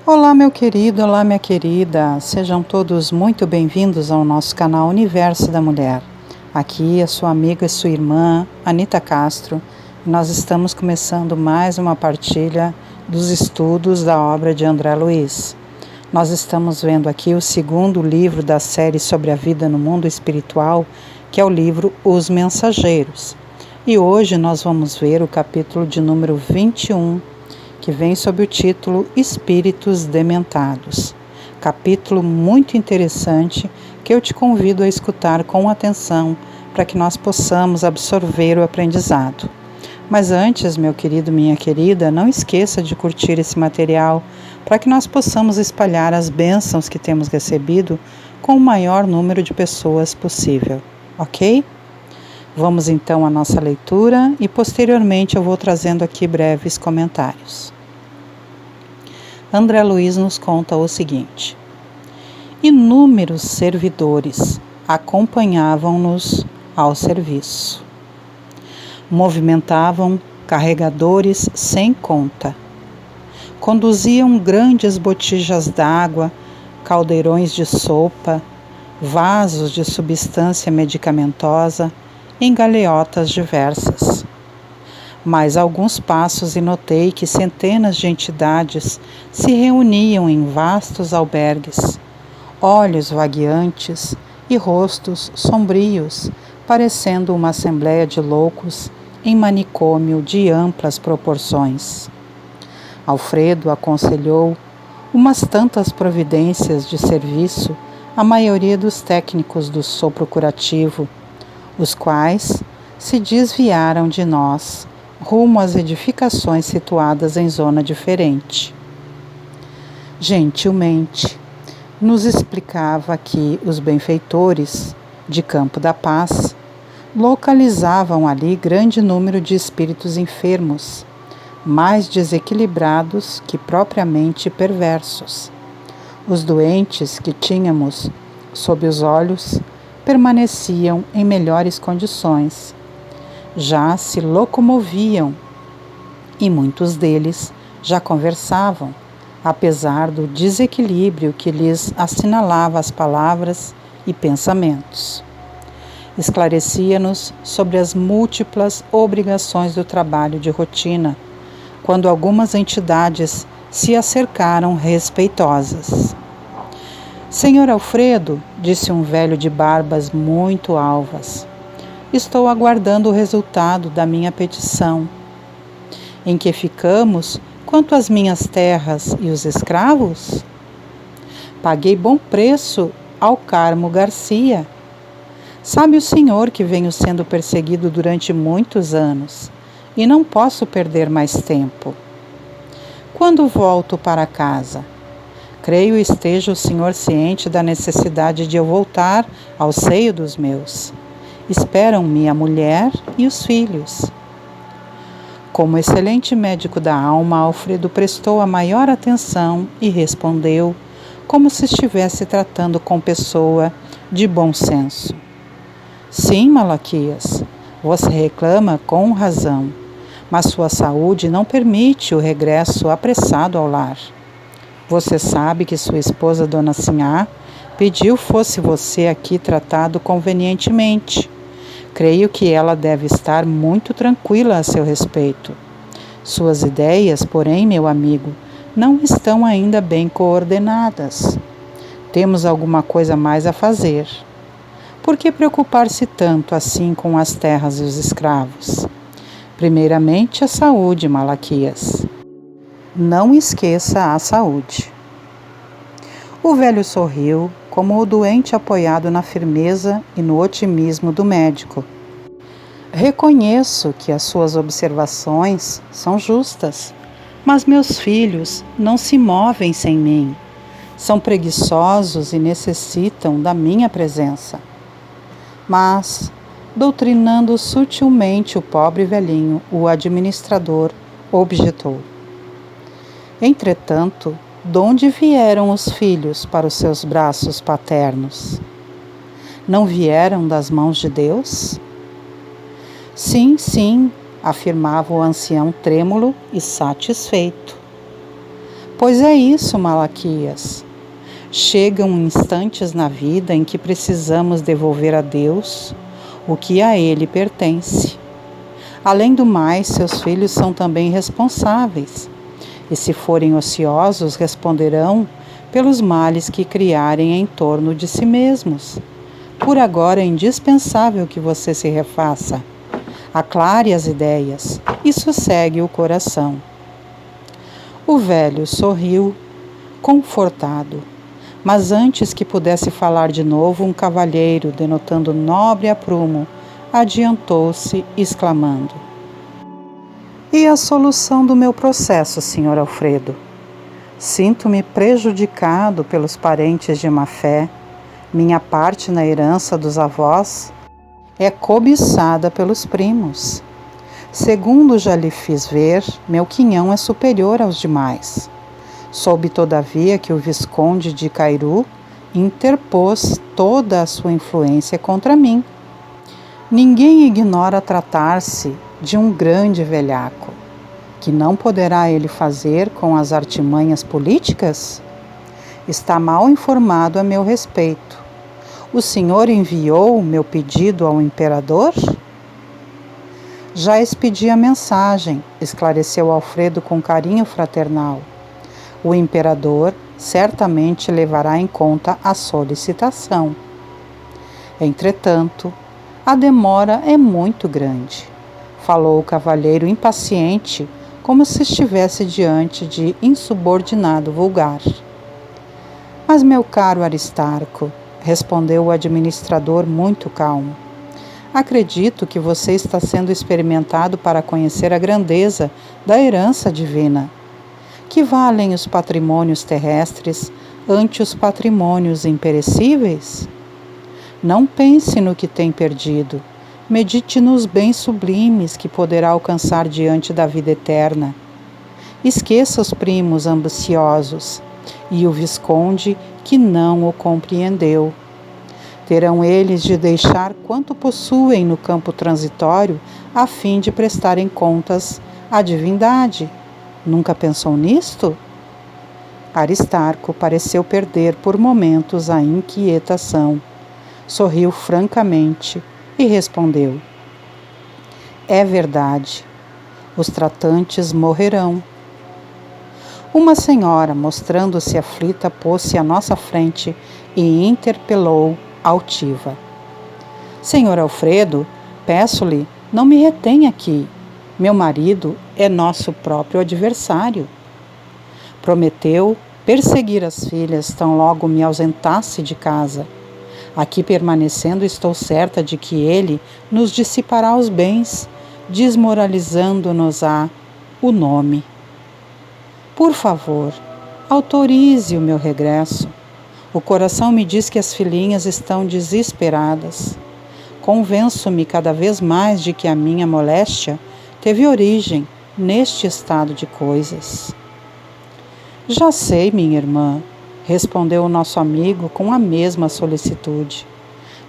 Olá, meu querido, olá, minha querida. Sejam todos muito bem-vindos ao nosso canal Universo da Mulher. Aqui é sua amiga e sua irmã, Anita Castro, e nós estamos começando mais uma partilha dos estudos da obra de André Luiz. Nós estamos vendo aqui o segundo livro da série sobre a vida no mundo espiritual, que é o livro Os Mensageiros. E hoje nós vamos ver o capítulo de número 21, que vem sob o título Espíritos Dementados. Capítulo muito interessante que eu te convido a escutar com atenção para que nós possamos absorver o aprendizado. Mas antes, meu querido, minha querida, não esqueça de curtir esse material para que nós possamos espalhar as bênçãos que temos recebido com o maior número de pessoas possível, ok? Vamos então à nossa leitura e posteriormente eu vou trazendo aqui breves comentários. André Luiz nos conta o seguinte: inúmeros servidores acompanhavam-nos ao serviço. Movimentavam carregadores sem conta. Conduziam grandes botijas d'água, caldeirões de sopa, vasos de substância medicamentosa em galeotas diversas. Mais alguns passos e notei que centenas de entidades se reuniam em vastos albergues, olhos vagueantes e rostos sombrios, parecendo uma assembleia de loucos em manicômio de amplas proporções. Alfredo aconselhou umas tantas providências de serviço à maioria dos técnicos do sopro curativo, os quais se desviaram de nós, rumo às edificações situadas em zona diferente. Gentilmente, nos explicava que os benfeitores de Campo da Paz localizavam ali grande número de espíritos enfermos, mais desequilibrados que propriamente perversos. Os doentes que tínhamos sob os olhos permaneciam em melhores condições. Já se locomoviam e muitos deles já conversavam, apesar do desequilíbrio que lhes assinalava as palavras e pensamentos. Esclarecia-nos sobre as múltiplas obrigações do trabalho de rotina, quando algumas entidades se acercaram respeitosas. Senhor Alfredo, disse um velho de barbas muito alvas, estou aguardando o resultado da minha petição. Em que ficamos quanto às minhas terras e os escravos? Paguei bom preço ao Carmo Garcia. Sabe o senhor que venho sendo perseguido durante muitos anos e não posso perder mais tempo. Quando volto para casa? Creio esteja o senhor ciente da necessidade de eu voltar ao seio dos meus. Esperam-me a mulher e os filhos. Como excelente médico da alma, Alfredo prestou a maior atenção e respondeu, como se estivesse tratando com pessoa de bom senso. Sim, Malaquias, você reclama com razão, mas sua saúde não permite o regresso apressado ao lar. Você sabe que sua esposa, Dona Sinhá, pediu fosse você aqui tratado convenientemente. Creio que ela deve estar muito tranquila a seu respeito. Suas ideias, porém, meu amigo, não estão ainda bem coordenadas. Temos alguma coisa mais a fazer. Por que preocupar-se tanto assim com as terras e os escravos? Primeiramente, a saúde, Malaquias. Não esqueça a saúde. O velho sorriu, como o doente apoiado na firmeza e no otimismo do médico. Reconheço que as suas observações são justas, mas meus filhos não se movem sem mim. São preguiçosos e necessitam da minha presença. Mas, doutrinando sutilmente o pobre velhinho, o administrador objetou. Entretanto, donde vieram os filhos para os seus braços paternos? Não vieram das mãos de Deus? Sim, sim, afirmava o ancião trêmulo e satisfeito. Pois é isso, Malaquias. Chegam instantes na vida em que precisamos devolver a Deus o que a Ele pertence. Além do mais, seus filhos são também responsáveis, e se forem ociosos, responderão pelos males que criarem em torno de si mesmos. Por agora é indispensável que você se refaça, aclare as ideias e sossegue o coração. O velho sorriu, confortado, mas antes que pudesse falar de novo, um cavalheiro, denotando nobre aprumo, adiantou-se, exclamando: "E a solução do meu processo, Sr. Alfredo? Sinto-me prejudicado pelos parentes de má fé. Minha parte na herança dos avós é cobiçada pelos primos. Segundo já lhe fiz ver, meu quinhão é superior aos demais. Soube, todavia, que o Visconde de Cairu interpôs toda a sua influência contra mim. Ninguém ignora tratar-se de um grande velhaco. Que não poderá ele fazer com as artimanhas políticas? Está mal informado a meu respeito. O senhor enviou meu pedido ao imperador?" "Já expedi a mensagem", esclareceu Alfredo com carinho fraternal. "O imperador certamente levará em conta a solicitação. Entretanto, a demora é muito grande", falou o cavalheiro impaciente, como se estivesse diante de insubordinado vulgar. "Mas, meu caro Aristarco", respondeu o administrador muito calmo, "acredito que você está sendo experimentado para conhecer a grandeza da herança divina, que valem os patrimônios terrestres ante os patrimônios imperecíveis. Não pense no que tem perdido, medite nos bens sublimes que poderá alcançar diante da vida eterna. Esqueça os primos ambiciosos e o Visconde que não o compreendeu. Terão eles de deixar quanto possuem no campo transitório a fim de prestarem contas à divindade. Nunca pensou nisto?" Aristarco pareceu perder por momentos a inquietação. Sorriu francamente e respondeu: "É verdade, os tratantes morrerão." Uma senhora, mostrando-se aflita, pôs-se à nossa frente e interpelou altiva: "Senhor Alfredo, peço-lhe, não me retenha aqui. Meu marido é nosso próprio adversário. Prometeu perseguir as filhas tão logo me ausentasse de casa. Aqui permanecendo, estou certa de que ele nos dissipará os bens, desmoralizando-nos-á o nome. Por favor, autorize o meu regresso. O coração me diz que as filhinhas estão desesperadas. Convenço-me cada vez mais de que a minha moléstia teve origem neste estado de coisas." "Já sei, minha irmã", respondeu o nosso amigo com a mesma solicitude.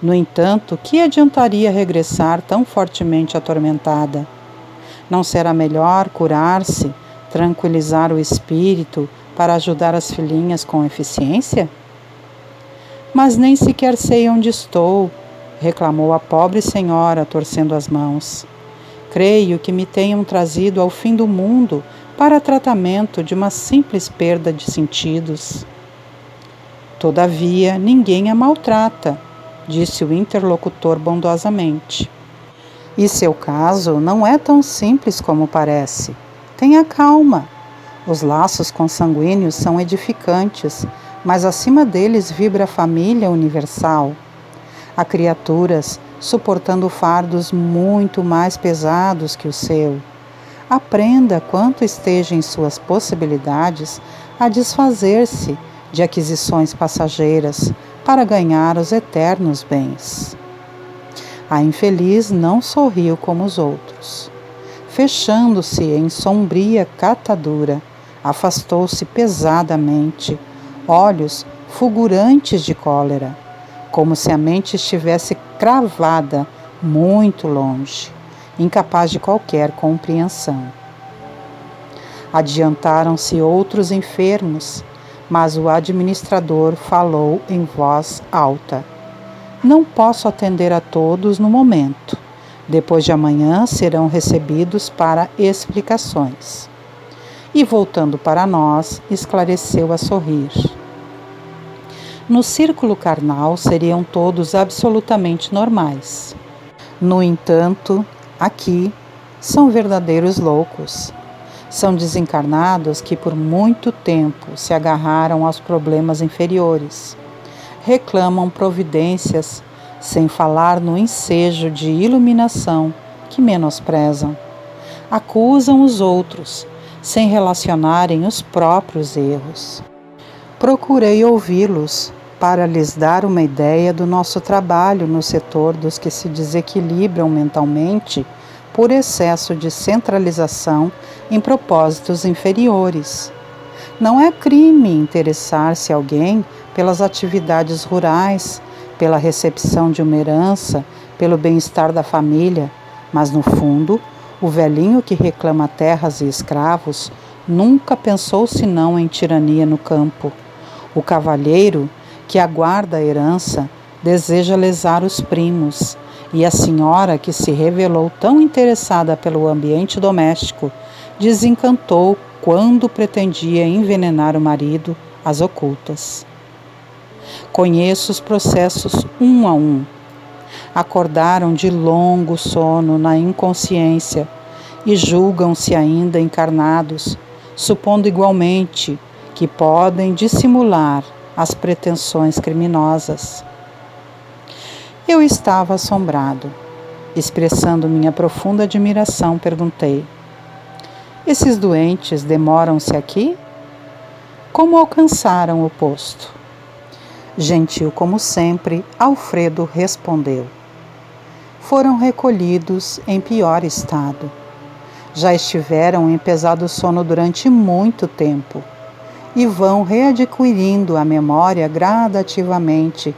"No entanto, que adiantaria regressar tão fortemente atormentada? Não será melhor curar-se, tranquilizar o espírito para ajudar as filhinhas com eficiência?" "Mas nem sequer sei onde estou", reclamou a pobre senhora, torcendo as mãos. "Creio que me tenham trazido ao fim do mundo para tratamento de uma simples perda de sentidos." "Todavia, ninguém a maltrata", disse o interlocutor bondosamente. "E seu caso não é tão simples como parece. Tenha calma. Os laços consanguíneos são edificantes, mas acima deles vibra a família universal. Há criaturas suportando fardos muito mais pesados que o seu. Aprenda, quanto esteja em suas possibilidades, a desfazer-se de aquisições passageiras para ganhar os eternos bens." A infeliz não sorriu como os outros. Fechando-se em sombria catadura, afastou-se pesadamente, olhos fulgurantes de cólera, como se a mente estivesse cravada muito longe, incapaz de qualquer compreensão. Adiantaram-se outros enfermos, mas o administrador falou em voz alta: Não posso atender a todos no momento. Depois de amanhã serão recebidos para explicações. E voltando para nós, esclareceu a sorrir. No círculo carnal seriam todos absolutamente normais. No entanto, aqui são verdadeiros loucos. São desencarnados que por muito tempo se agarraram aos problemas inferiores. Reclamam providências, sem falar no ensejo de iluminação que menosprezam. Acusam os outros, sem relacionarem os próprios erros. Procurei ouvi-los para lhes dar uma ideia do nosso trabalho no setor dos que se desequilibram mentalmente por excesso de centralização em propósitos inferiores. Não é crime interessar-se alguém pelas atividades rurais, pela recepção de uma herança, pelo bem-estar da família, mas no fundo, o velhinho que reclama terras e escravos nunca pensou senão em tirania no campo. O cavalheiro que aguarda a herança deseja lesar os primos, e a senhora que se revelou tão interessada pelo ambiente doméstico desencantou quando pretendia envenenar o marido às ocultas. Conheço os processos um a um. Acordaram de longo sono na inconsciência e julgam-se ainda encarnados, supondo igualmente que podem dissimular as pretensões criminosas. Eu estava assombrado. Expressando minha profunda admiração, perguntei: Esses doentes demoram-se aqui? Como alcançaram o posto? Gentil como sempre, Alfredo respondeu: Foram recolhidos em pior estado. Já estiveram em pesado sono durante muito tempo e vão readquirindo a memória gradativamente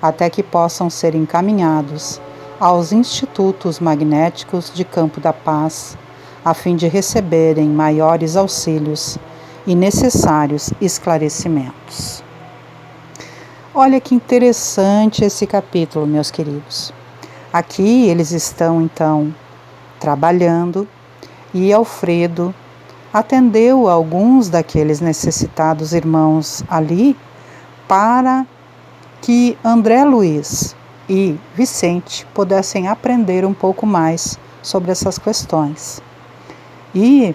até que possam ser encaminhados aos institutos magnéticos de Campo da Paz, a fim de receberem maiores auxílios e necessários esclarecimentos. Olha que interessante esse capítulo, meus queridos. Aqui eles estão, então, trabalhando e Alfredo atendeu a alguns daqueles necessitados irmãos ali para que André Luiz e Vicente pudessem aprender um pouco mais sobre essas questões. E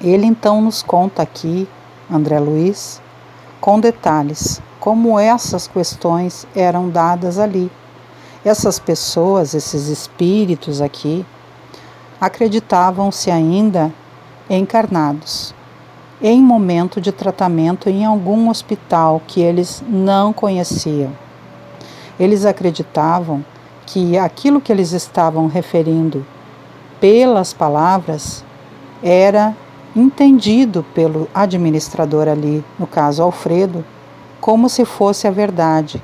ele então nos conta aqui, André Luiz, com detalhes, como essas questões eram dadas ali. Essas pessoas, esses espíritos aqui, acreditavam-se ainda encarnados, em momento de tratamento em algum hospital que eles não conheciam. Eles acreditavam que aquilo que eles estavam referindo pelas palavras era entendido pelo administrador ali, no caso Alfredo, como se fosse a verdade.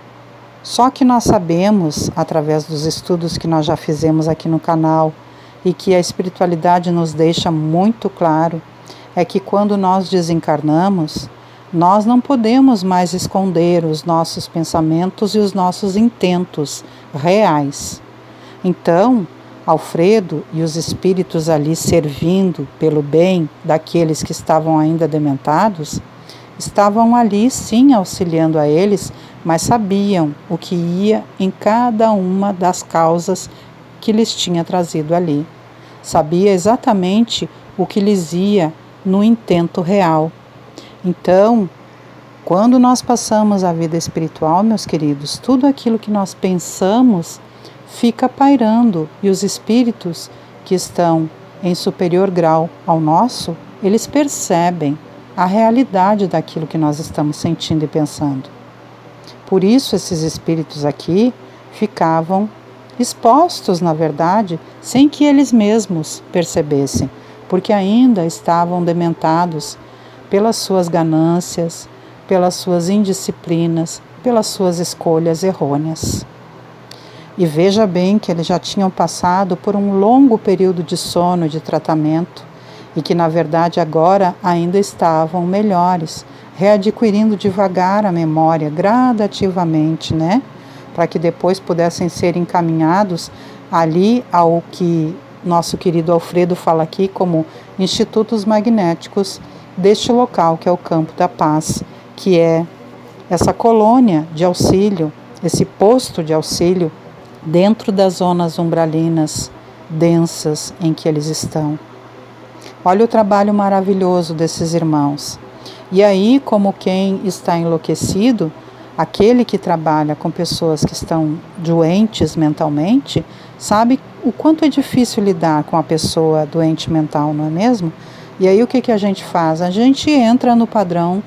Só que nós sabemos, através dos estudos que nós já fizemos aqui no canal, e que a espiritualidade nos deixa muito claro, é que quando nós desencarnamos, nós não podemos mais esconder os nossos pensamentos e os nossos intentos reais. Então, Alfredo e os espíritos ali servindo pelo bem daqueles que estavam ainda dementados, estavam ali sim auxiliando a eles, mas sabiam o que ia em cada uma das causas que lhes tinha trazido ali. Sabia exatamente o que lhes ia no intento real. Então, quando nós passamos a vida espiritual, meus queridos, tudo aquilo que nós pensamos fica pairando e os espíritos que estão em superior grau ao nosso, eles percebem a realidade daquilo que nós estamos sentindo e pensando. Por isso esses espíritos aqui ficavam expostos, na verdade, sem que eles mesmos percebessem, porque ainda estavam dementados pelas suas ganâncias, pelas suas indisciplinas, pelas suas escolhas errôneas. E veja bem que eles já tinham passado por um longo período de sono, de tratamento, e que na verdade agora ainda estavam melhores, readquirindo devagar a memória, gradativamente, né? Para que depois pudessem ser encaminhados ali ao que nosso querido Alfredo fala aqui como institutos magnéticos deste local que é o Campo da Paz, que é essa colônia de auxílio, esse posto de auxílio dentro das zonas umbralinas densas em que eles estão. Olha o trabalho maravilhoso desses irmãos. E aí, como quem está enlouquecido, aquele que trabalha com pessoas que estão doentes mentalmente, sabe o quanto é difícil lidar com a pessoa doente mental, não é mesmo? E aí o que a gente faz? A gente entra no padrão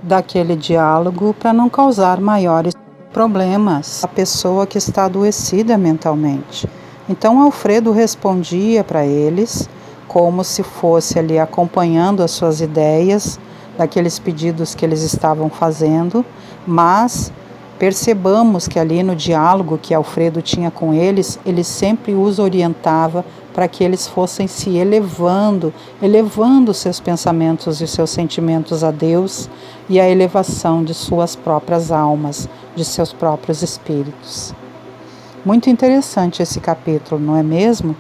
daquele diálogo para não causar maiores problemas à pessoa que está adoecida mentalmente. Então Alfredo respondia para eles como se fosse ali acompanhando as suas ideias, daqueles pedidos que eles estavam fazendo, mas percebamos que ali no diálogo que Alfredo tinha com eles, ele sempre os orientava para que eles fossem se elevando seus pensamentos e seus sentimentos a Deus e a elevação de suas próprias almas, de seus próprios espíritos. Muito interessante esse capítulo, não é mesmo?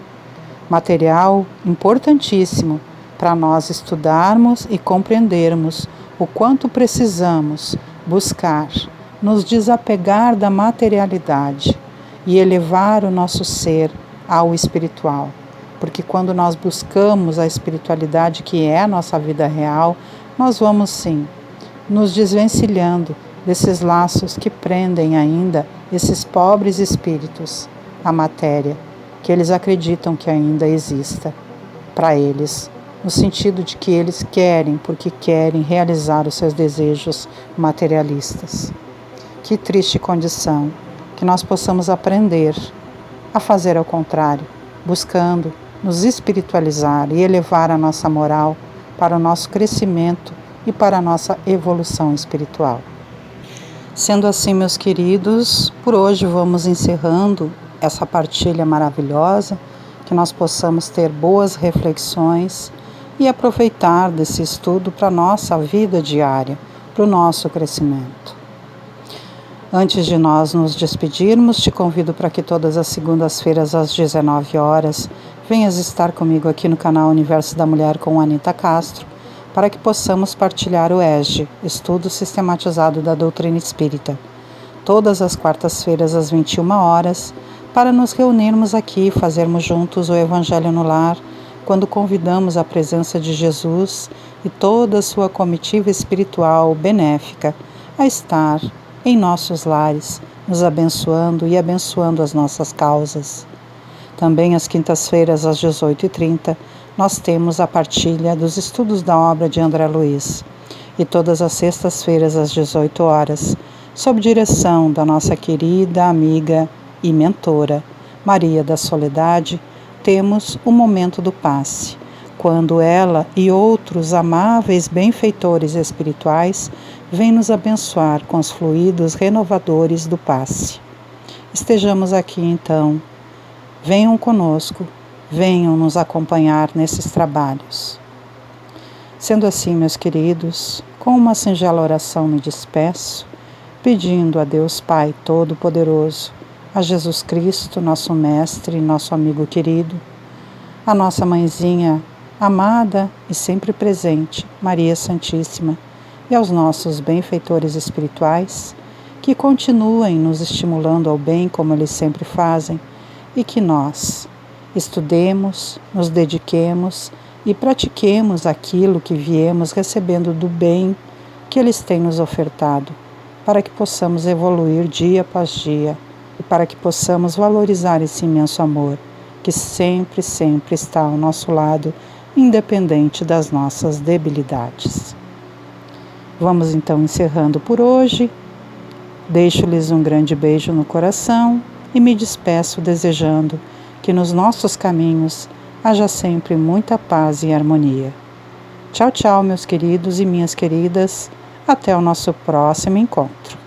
Material importantíssimo para nós estudarmos e compreendermos o quanto precisamos buscar nos desapegar da materialidade e elevar o nosso ser ao espiritual. Porque quando nós buscamos a espiritualidade, que é a nossa vida real, nós vamos sim nos desvencilhando desses laços que prendem ainda esses pobres espíritos à matéria, que eles acreditam que ainda exista para eles, no sentido de que eles querem, porque querem realizar os seus desejos materialistas. Que triste condição, que nós possamos aprender a fazer ao contrário, buscando nos espiritualizar e elevar a nossa moral para o nosso crescimento e para a nossa evolução espiritual. Sendo assim, meus queridos, por hoje vamos encerrando essa partilha maravilhosa, que nós possamos ter boas reflexões e aproveitar desse estudo para a nossa vida diária, para o nosso crescimento. Antes de nós nos despedirmos, te convido para que todas as segundas-feiras às 19 horas venhas estar comigo aqui no canal Universo da Mulher com Anita Castro, para que possamos partilhar o ESG, Estudo Sistematizado da Doutrina Espírita, todas as quartas-feiras às 21 horas, para nos reunirmos aqui e fazermos juntos o Evangelho no Lar, quando convidamos a presença de Jesus e toda a sua comitiva espiritual benéfica a estar em nossos lares, nos abençoando e abençoando as nossas causas. Também às quintas-feiras, às 18h30, nós temos a partilha dos estudos da obra de André Luiz. E todas as sextas-feiras, às 18 horas, sob direção da nossa querida amiga e mentora, Maria da Soledade, temos o Momento do Passe, quando ela e outros amáveis benfeitores espirituais vêm nos abençoar com os fluidos renovadores do passe. Estejamos aqui então. Venham conosco, venham nos acompanhar nesses trabalhos. Sendo assim, meus queridos, com uma singela oração me despeço, pedindo a Deus Pai Todo-Poderoso, a Jesus Cristo, nosso Mestre, nosso amigo querido, a nossa mãezinha amada e sempre presente, Maria Santíssima, e aos nossos benfeitores espirituais, que continuem nos estimulando ao bem como eles sempre fazem, e que nós estudemos, nos dediquemos e pratiquemos aquilo que viemos recebendo do bem que eles têm nos ofertado, para que possamos evoluir dia após dia e para que possamos valorizar esse imenso amor que sempre, sempre está ao nosso lado, independente das nossas debilidades. Vamos então encerrando por hoje. Deixo-lhes um grande beijo no coração e me despeço desejando que nos nossos caminhos haja sempre muita paz e harmonia. Tchau, tchau, meus queridos e minhas queridas. Até o nosso próximo encontro.